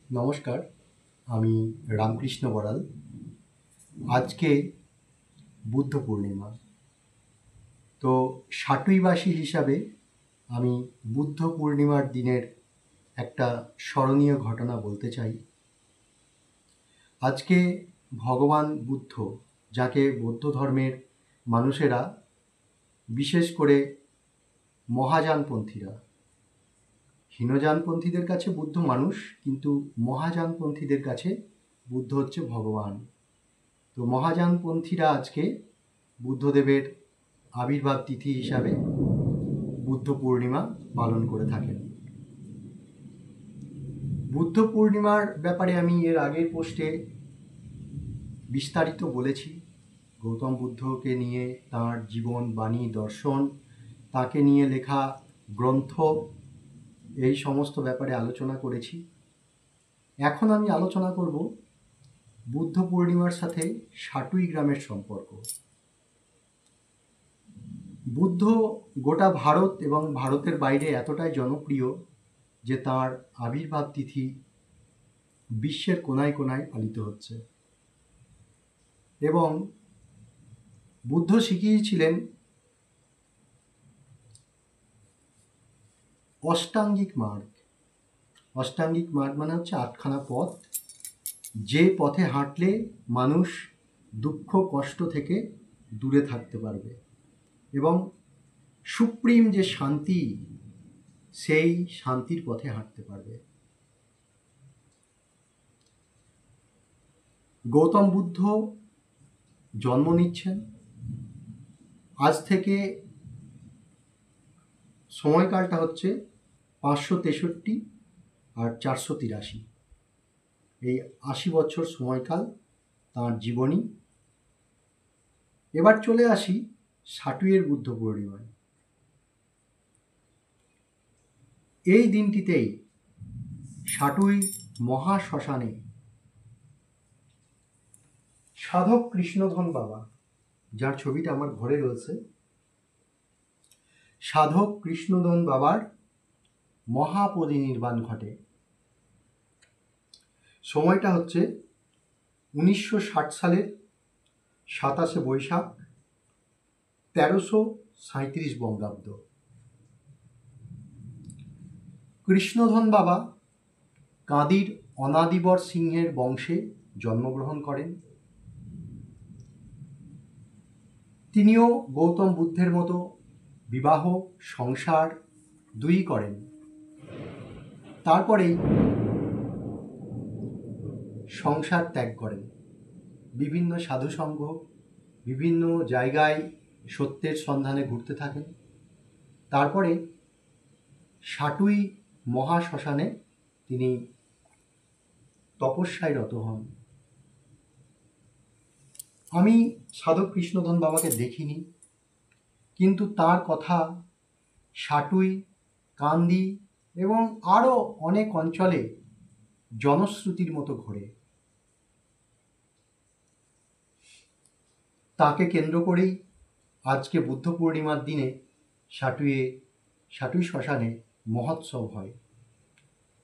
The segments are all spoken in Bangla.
নমস্কার, আমি রামকৃষ্ণ বড়াল। আজকে বুদ্ধ পূর্ণিমা। তো সাটুইবাসী হিসাবে আমি বুদ্ধ পূর্ণিমার দিনের একটা স্মরণীয় ঘটনা বলতে চাই। আজকে ভগবান বুদ্ধ, যাকে বৌদ্ধ ধর্মের মানুষেরা, বিশেষ করে মহাযানপন্থীরা, হীনযানপন্থীদের কাছে বুদ্ধ মানুষ, কিন্তু মহাযানপন্থীদের কাছে বুদ্ধ হচ্ছে ভগবান। তো মহাযানপন্থীরা আজকে বুদ্ধদেবের আবির্ভাব তিথি হিসাবে বুদ্ধ পূর্ণিমা পালন করে থাকেন। বুদ্ধ পূর্ণিমার ব্যাপারে আমি এর আগের পোস্টে বিস্তারিত বলেছি। গৌতম বুদ্ধকে নিয়ে, তাঁর জীবন, বাণী, দর্শন, তাকে নিয়ে লেখা গ্রন্থ, এই সমস্ত ব্যাপারে আলোচনা করেছি। এখন আমি আলোচনা করব বুদ্ধ পূর্ণিমার সাথে সাটুই গ্রামের সম্পর্ক। বুদ্ধ গোটা ভারত এবং ভারতের বাইরে এতটাই জনপ্রিয় যে তাঁর আবির্ভাব তিথি বিশ্বের কোনায় কোনায় পালিত হচ্ছে। এবং বুদ্ধ শিখিয়েছিলেন অষ্টাঙ্গিক মার্গ। অষ্টাঙ্গিক মার্গ মানে হচ্ছে আটখানা পথ, যে পথে হাঁটলে মানুষ দুঃখ কষ্ট থেকে দূরে থাকতে পারবে এবং সুপ্রিম যে শান্তি, সেই শান্তির পথে হাঁটতে পারবে। গৌতম বুদ্ধ জন্ম নিচ্ছেন আজ থেকে, সময়কালটা হচ্ছে 563 আর 483, এই 80 বছর সময়কাল তাঁর জীবনী। এবার চলে আসি সাটুইয়ের বুদ্ধ পূর্ণিমায়। এই দিনটিতেই সাটুই মহাশ্মশানে সাধক কৃষ্ণধন বাবা, যার ছবিটা আমার ঘরে রয়েছে, সাধক কৃষ্ণধন বাবার মহাপরিনির্বাণ ঘটে। সময়টা হচ্ছে 1960 সালের 27শে বৈশাখ, 1337 বঙ্গাব্দ। কৃষ্ণধন বাবা কাঁদির অনাদিবর সিংহের বংশে জন্মগ্রহণ করেন। তিনিও গৌতম বুদ্ধের মতো বিবাহ সংসার দুই করেন। তারপরেই সংসার ত্যাগ করেন, বিভিন্ন সাধুসঙ্গ, বিভিন্ন জায়গায় সত্যের সন্ধানে ঘুরতে থাকেন। তারপরে সাটুই মহাশ্মশানে তিনি তপস্যায় রত হন। আমি সাধক কৃষ্ণধন বাবাকে দেখিনি, কিন্তু তার কথা সাটুই, কান্দি এবং আরও অনেক অঞ্চলে জনশ্রুতির মতো ঘোরে। তাকে কেন্দ্র করেই আজকে বুদ্ধ পূর্ণিমার দিনে সাটুই শ্মশানে মহোৎসব হয়।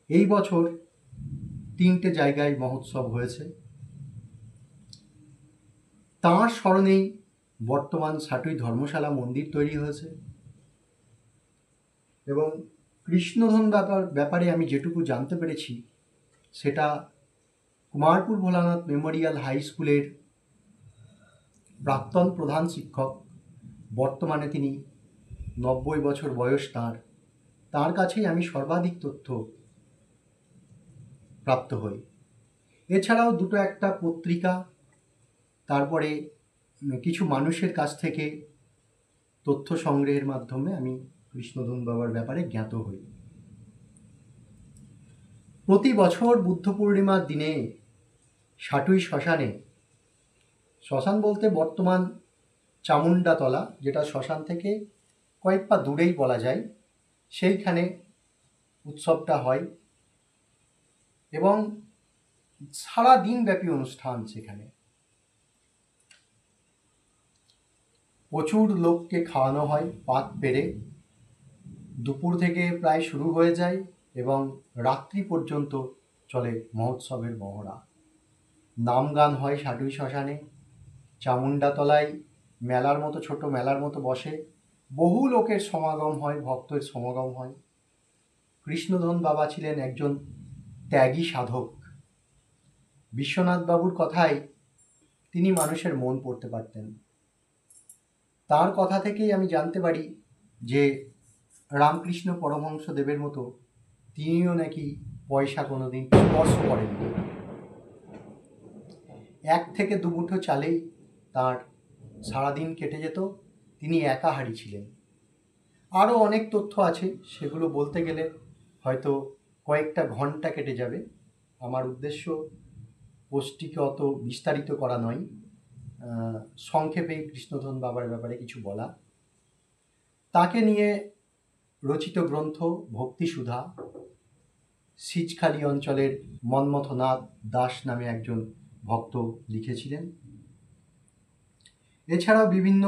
এই বছর 3টে জায়গায় মহোৎসব হয়েছে। তাঁর স্মরণেই বর্তমান সাটুই ধর্মশালা মন্দির তৈরি হয়েছে। এবং কৃষ্ণধন ব্যাপারে আমি যেটুকু জানতে পেরেছি, সেটা কুমারপুর ভোলানাথ মেমোরিয়াল হাই স্কুলের প্রাক্তন প্রধান শিক্ষক, বর্তমানে তিনি 90 বছর বয়স তাঁর কাছেই আমি সর্বাধিক তথ্য প্রাপ্ত হই। এছাড়াও দুটো একটা পত্রিকা, তারপরে কিছু মানুষের কাছ থেকে তথ্য সংগ্রহের মাধ্যমে আমি কৃষ্ণধন বাবার ব্যাপারে জ্ঞাত হই। প্রতি বছর বুদ্ধ পূর্ণিমার দিনে সাটুই শ্মশানে, শ্মশান বলতে বর্তমান চামুন্ডাতলা, যেটা শ্মশান থেকে কয়েক পা দূরেই বলা যায়, সেইখানে উৎসবটা হয় এবং সারা দিনব্যাপী অনুষ্ঠান সেখানে। প্রচুর লোককে খাওয়ানো হয় পাত পেরে। দুপুর থেকে প্রায় শুরু হয়ে যায় এবং রাত্রি পর্যন্ত চলে মহোৎসবের মহড়া। নাম গান হয় সাটুই শ্মশানে, চামুণ্ডাতলায় মেলার মতো, ছোট মেলার মতো বসে, বহু লোকের সমাগম হয়, ভক্তের সমাগম হয়। কৃষ্ণধন বাবা ছিলেন একজন ত্যাগী সাধক। বিশ্বনাথ বাবুর কথায় তিনি মানুষের মন পড়তে পারতেন। তার কথা থেকেই আমি জানতে পারি যে রামকৃষ্ণ পরমহংসদেবের মতো তিনিও নাকি পয়সা কোনোদিন স্পর্শ করেননি। 1 থেকে 2 মুঠো চালেই তার সারাদিন কেটে যেত। তিনি একাহারী ছিলেন। আরও অনেক তথ্য আছে, সেগুলো বলতে গেলে হয়তো কয়েকটা ঘন্টা কেটে যাবে। আমার উদ্দেশ্য পোস্টটিকে অত বিস্তারিত করা নয়, সংক্ষেপে কৃষ্ণধন বাবার ব্যাপারে কিছু বলা। তাকে নিয়ে রচিত গ্রন্থ ভক্তিসুধা সিজখালি অঞ্চলের মন্মথনাথ দাস নামে একজন ভক্ত লিখেছিলেন। এছাড়াও বিভিন্ন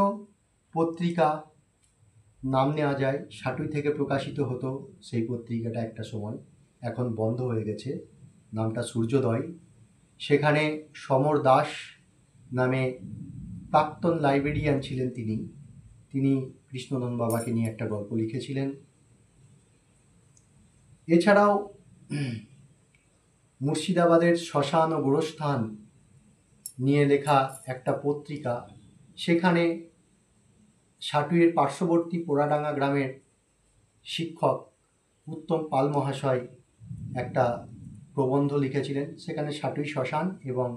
পত্রিকা নাম নেওয়া যায়। সাটুই থেকে প্রকাশিত হতো সেই পত্রিকাটা একটা সময়, এখন বন্ধ হয়ে গেছে, নামটা সূর্যোদয়। সেখানে সমর দাস নামে প্রাক্তন লাইব্রেরিয়ান ছিলেন তিনি কৃষ্ণধন বাবাকে নিয়ে একটা গল্প লিখেছিলেন। এছাড়াও মুর্শিদাবাদের শ্মশান ও গোরস্থান নিয়ে লেখা একটা পত্রিকা, সেখানে সাটুইয়ের পার্শ্ববর্তী পোড়াডাঙ্গা গ্রামের শিক্ষক উত্তম পাল মহাশয় একটা প্রবন্ধ লিখেছিলেন। সেখানে সাটুই শ্মশান এবং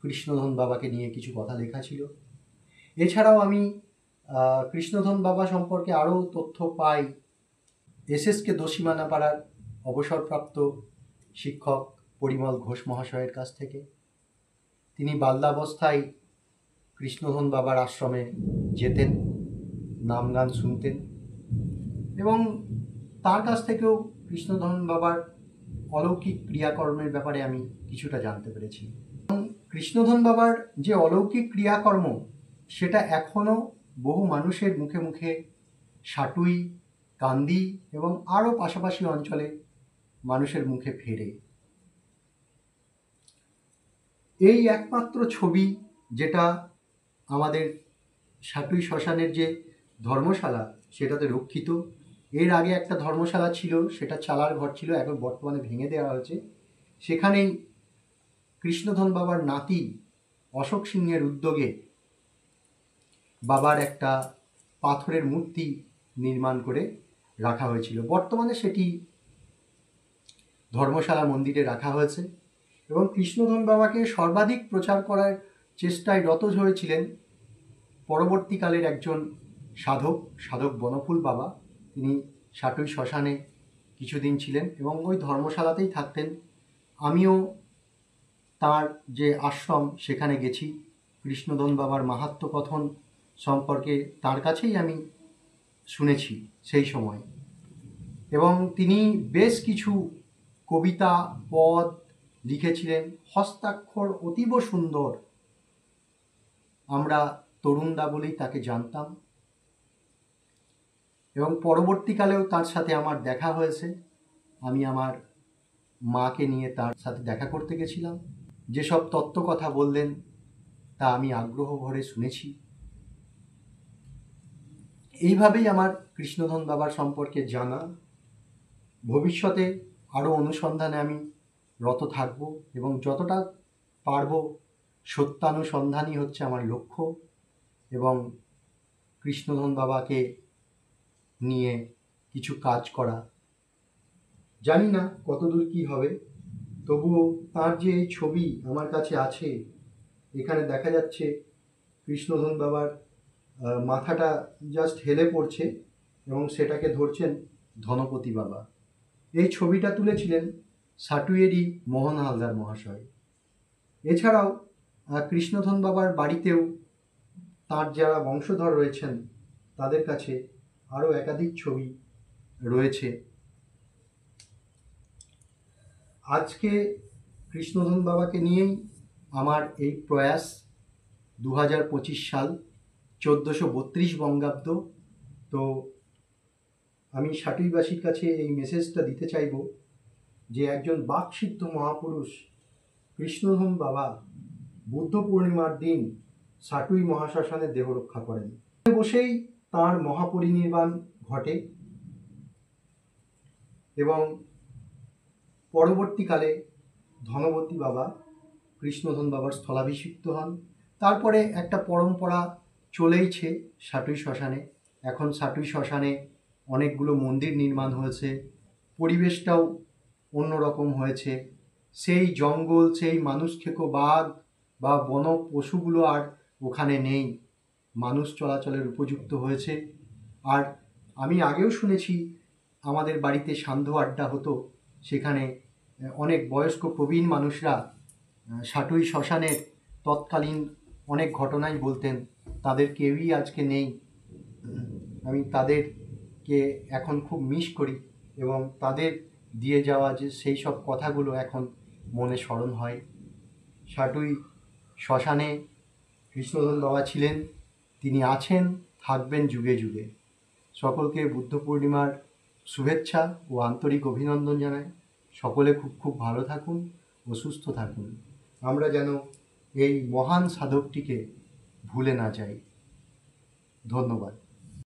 কৃষ্ণধন বাবাকে নিয়ে কিছু কথা লেখা ছিল। এছাড়াও আমি কৃষ্ণধন বাবা সম্পর্কে আরও তথ্য পাই SSK দোষীমানাপাড়ার অবসরপ্রাপ্ত শিক্ষক পরিমল ঘোষ মহাশয়ের কাছ থেকে। তিনি বাল্যাবস্থায় কৃষ্ণধন বাবার আশ্রমে যেতেন, নাম গান শুনতেন, এবং তার কাছ থেকেও কৃষ্ণধন বাবার অলৌকিক ক্রিয়াকর্মের ব্যাপারে আমি কিছুটা জানতে পেরেছি। কৃষ্ণধন বাবার যে অলৌকিক ক্রিয়াকর্ম, সেটা এখনও বহু মানুষের মুখে মুখে সাটুই, কান্দি এবং আরও পাশাপাশি অঞ্চলে মানুষের মুখে ফেরে। এই একমাত্র ছবি যেটা আমাদের সাটুই শ্মশানের যে ধর্মশালা সেটাতে রক্ষিত। এর আগে একটা ধর্মশালা ছিল, সেটা চালার ঘর ছিল, এখন বর্তমানে ভেঙে দেওয়া হয়েছে। সেখানেই কৃষ্ণধন বাবার নাতি অশোক সিংহের উদ্যোগে বাবার একটা পাথরের মূর্তি নির্মাণ করে রাখা হয়েছিল। বর্তমানে সেটি ধর্মশালা মন্দিরে রাখা হয়েছে। এবং কৃষ্ণধন বাবাকে সর্বাধিক প্রচার করার চেষ্টায় রত হয়েছিলেন পরবর্তীকালের একজন সাধক বনফুল বাবা। তিনি সাটুই শ্মশানে কিছুদিন ছিলেন এবং ওই ধর্মশালাতেই থাকতেন। আমিও তার যে আশ্রম সেখানে গেছি। কৃষ্ণধন বাবার মাহাত্ম্য কথন সম্পর্কে তার কাছেই আমি শুনেছি সেই সময়। এবং তিনি বেশ কিছু কবিতা, পদ লিখেছিলেন, হস্তাক্ষর অতীব সুন্দর। আমরা তরুণদা বলেই তাকে জানতাম এবং পরবর্তীকালেও তার সাথে আমার দেখা হয়েছে। আমি আমার মাকে নিয়ে তার সাথে দেখা করতে গেছিলাম। যেসব তত্ত্ব কথা বললেন তা আমি আগ্রহ ভরে শুনেছি। এইভাবেই আমার কৃষ্ণধন বাবার সম্পর্কে জানা। ভবিষ্যতে আরও অনুসন্ধানে আমি রত থাকব এবং যতটা পারব সত্যানুসন্ধানই হচ্ছে আমার লক্ষ্য, এবং কৃষ্ণধন বাবাকে নিয়ে কিছু কাজ করা। জানি না কতদূর কী হবে, তবুও তার যে এই ছবি আমার কাছে আছে, এখানে দেখা যাচ্ছে কৃষ্ণধন বাবার মাথাটা জাস্ট হেলে পড়ছে এবং সেটাকে ধরছেন ধনপতি বাবা। এই ছবিটা তুলেছিলেন সাটুইয়েরই মোহন হালদার মহাশয়। এছাড়াও কৃষ্ণধন বাবার বাড়িতেও তার যারা বংশধর রয়েছেন তাদের কাছে আরও একাধিক ছবি রয়েছে। আজকে কৃষ্ণধন বাবাকে নিয়েই আমার এই প্রয়াস। 2025 সাল, 1432 বঙ্গাব্দ। তো আমি সাটুইবাসীর কাছে এই মেসেজটা দিতে চাইব যে একজন বাকসিদ্ধ মহাপুরুষ কৃষ্ণধন বাবা বুদ্ধ পূর্ণিমার দিন সাটুই মহাশ্মশানে দেহ রক্ষা করেন। বসেই তাঁর মহাপরিনির্বাণ ঘটে এবং পরবর্তীকালে ধনবতী বাবা কৃষ্ণধন বাবার স্থলাভিষিক্ত হন। তারপরে একটা পরম্পরা চলেইছে সাটুই শ্মশানে। এখন সাটুই শ্মশানে অনেকগুলো মন্দির নির্মাণ হয়েছে, পরিবেশটাও অন্যরকম হয়েছে। সেই জঙ্গল, সেই মানুষ খেকো বাঘ বা বন পশুগুলো আর ওখানে নেই, মানুষ চলাচলের উপযুক্ত হয়েছে। আর আমি আগেও শুনেছি আমাদের বাড়িতে সান্ধ্য আড্ডা হতো, সেখানে অনেক বয়স্ক প্রবীণ মানুষরা সাটুই শ্মশানের তৎকালীন অনেক ঘটনাই বলতেন। তাদের কেউই আজকে নেই। আমি তাদেরকে এখন খুব মিস করি এবং তাদের দিয়ে যাওয়া যে সেই সব কথাগুলো এখন মনে স্মরণ হয়। সাটুই শ্মশানে কৃষ্ণধন বাবা ছিলেন, তিনি আছেন, থাকবেন যুগে যুগে। সকলকে বুদ্ধ পূর্ণিমার শুভেচ্ছা ও আন্তরিক অভিনন্দন জানাই। সকলে খুব খুব ভালো থাকুন ও সুস্থ থাকুন। আমরা যেন এই মহান সাধকটিকে ভুলে না যাই। ধন্যবাদ।